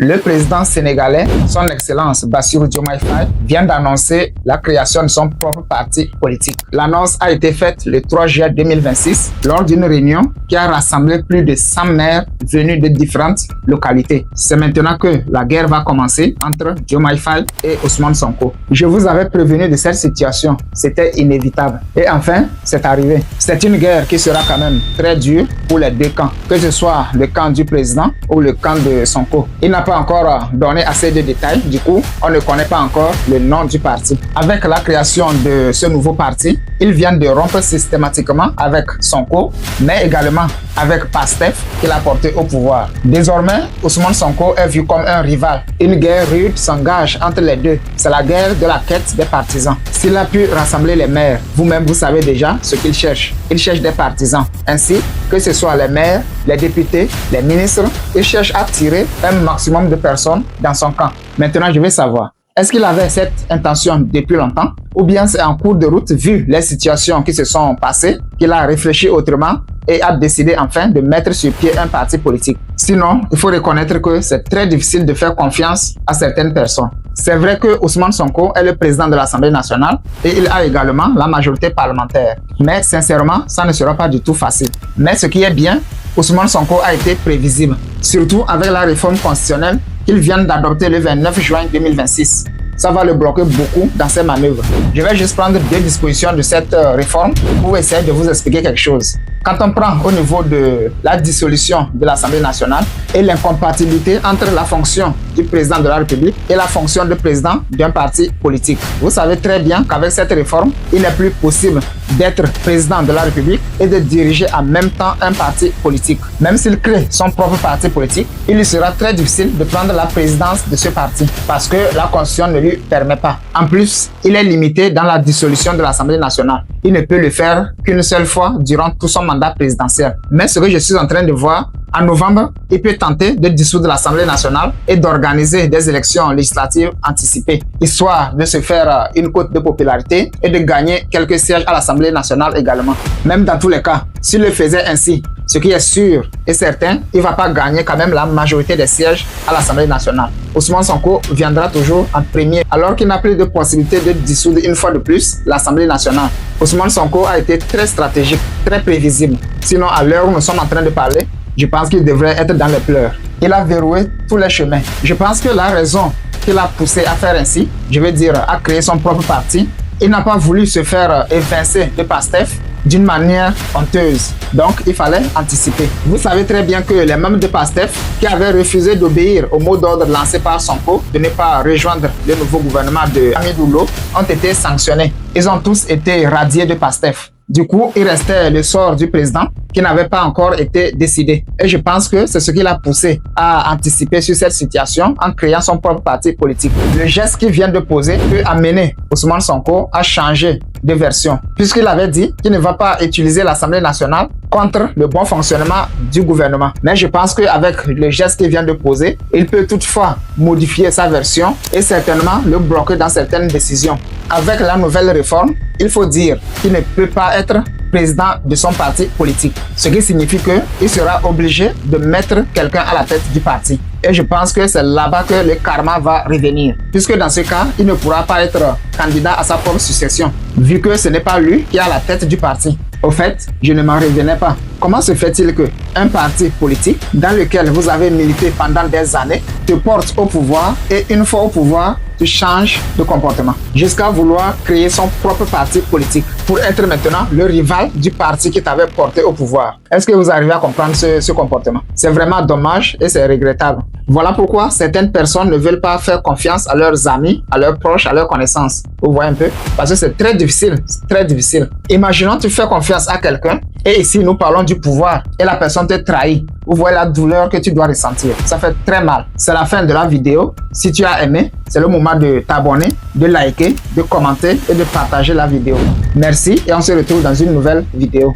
Le président sénégalais, son Excellence Bassirou Diomaye Faye, vient d'annoncer la création de son propre parti politique. L'annonce a été faite le 3 juillet 2026 lors d'une réunion qui a rassemblé plus de 100 maires venus de différentes localités. C'est maintenant que la guerre va commencer entre Diomaye Faye et Ousmane Sonko. Je vous avais prévenu de cette situation, c'était inévitable. Et enfin, c'est arrivé. C'est une guerre qui sera quand même très dure pour les deux camps, que ce soit le camp du président ou le camp de Sonko. Il n'a pas encore donné assez de détails, du coup, on ne connaît pas encore le nom du parti. Avec la création de ce nouveau parti, ils viennent de rompre systématiquement avec Sonko, mais également avec Pastef qu'il a porté au pouvoir. Désormais, Ousmane Sonko est vu comme un rival. Une guerre rude s'engage entre les deux. C'est la guerre de la quête des partisans. S'il a pu rassembler les maires, vous-même vous savez déjà ce qu'il cherche. Il cherche des partisans. Ainsi, que ce soit les maires, les députés, les ministres, il cherche à tirer un maximum de personnes dans son camp. Maintenant, je veux savoir, est-ce qu'il avait cette intention depuis longtemps ou bien c'est en cours de route, vu les situations qui se sont passées, qu'il a réfléchi autrement et a décidé enfin de mettre sur pied un parti politique? Sinon, il faut reconnaître que c'est très difficile de faire confiance à certaines personnes. C'est vrai que Ousmane Sonko est le président de l'Assemblée nationale et il a également la majorité parlementaire. Mais sincèrement, ça ne sera pas du tout facile. Mais ce qui est bien, Ousmane Sonko a été prévisible, surtout avec la réforme constitutionnelle qu'il vient d'adopter le 29 juin 2026. Ça va le bloquer beaucoup dans ses manœuvres. Je vais juste prendre deux dispositions de cette réforme pour essayer de vous expliquer quelque chose. Quand on prend au niveau de la dissolution de l'Assemblée nationale et l'incompatibilité entre la fonction du président de la République et la fonction de président d'un parti politique, vous savez très bien qu'avec cette réforme, il n'est plus possible d'être président de la République et de diriger en même temps un parti politique. Même s'il crée son propre parti politique, il lui sera très difficile de prendre la présidence de ce parti parce que la Constitution ne lui permet pas. En plus, il est limité dans la dissolution de l'Assemblée nationale. Il ne peut le faire qu'une seule fois durant tout son mandat présidentiel. Mais ce que je suis en train de voir, en novembre, il peut tenter de dissoudre l'Assemblée nationale et d'organiser des élections législatives anticipées, histoire de se faire une cote de popularité et de gagner quelques sièges à l'Assemblée nationale également. Même dans tous les cas, s'il le faisait ainsi, ce qui est sûr et certain, il ne va pas gagner quand même la majorité des sièges à l'Assemblée nationale. Ousmane Sonko viendra toujours en premier, alors qu'il n'a plus de possibilité de dissoudre une fois de plus l'Assemblée nationale. Ousmane Sonko a été très stratégique, très prévisible. Sinon, à l'heure où nous sommes en train de parler, je pense qu'il devrait être dans les pleurs. Il a verrouillé tous les chemins. Je pense que la raison qui l'a poussé à faire ainsi, je veux dire, à créer son propre parti, il n'a pas voulu se faire évincer de Pastef d'une manière honteuse. Donc, il fallait anticiper. Vous savez très bien que les membres de Pastef qui avaient refusé d'obéir au mot d'ordre lancé par Sonko de ne pas rejoindre le nouveau gouvernement de Hamidou Lo ont été sanctionnés. Ils ont tous été radiés de Pastef. Du coup, il restait le sort du président qui n'avait pas encore été décidé. Et je pense que c'est ce qui l'a poussé à anticiper sur cette situation en créant son propre parti politique. Le geste qu'il vient de poser peut amener Ousmane Sonko à changer de version, puisqu'il avait dit qu'il ne va pas utiliser l'Assemblée nationale contre le bon fonctionnement du gouvernement. Mais je pense qu'avec le geste qu'il vient de poser, il peut toutefois modifier sa version et certainement le bloquer dans certaines décisions. Avec la nouvelle réforme, il faut dire qu'il ne peut pas être président de son parti politique. Ce qui signifie qu'il sera obligé de mettre quelqu'un à la tête du parti. Et je pense que c'est là-bas que le karma va revenir. Puisque dans ce cas, il ne pourra pas être candidat à sa propre succession, vu que ce n'est pas lui qui est à la tête du parti. Au fait, je ne m'en revenais pas. Comment se fait-il qu'un parti politique dans lequel vous avez milité pendant des années te porte au pouvoir et une fois au pouvoir, tu changes de comportement jusqu'à vouloir créer son propre parti politique pour être maintenant le rival du parti qui t'avait porté au pouvoir? Est-ce que vous arrivez à comprendre ce comportement? C'est vraiment dommage et c'est regrettable. Voilà pourquoi certaines personnes ne veulent pas faire confiance à leurs amis, à leurs proches, à leurs connaissances. Vous voyez un peu? Parce que c'est très difficile, très difficile. Imaginons tu fais confiance à quelqu'un et ici nous parlons du pouvoir et la personne te trahit. Vous voyez la douleur que tu dois ressentir. Ça fait très mal. C'est la fin de la vidéo. Si tu as aimé, c'est le moment de t'abonner, de liker, de commenter et de partager la vidéo. Merci et on se retrouve dans une nouvelle vidéo.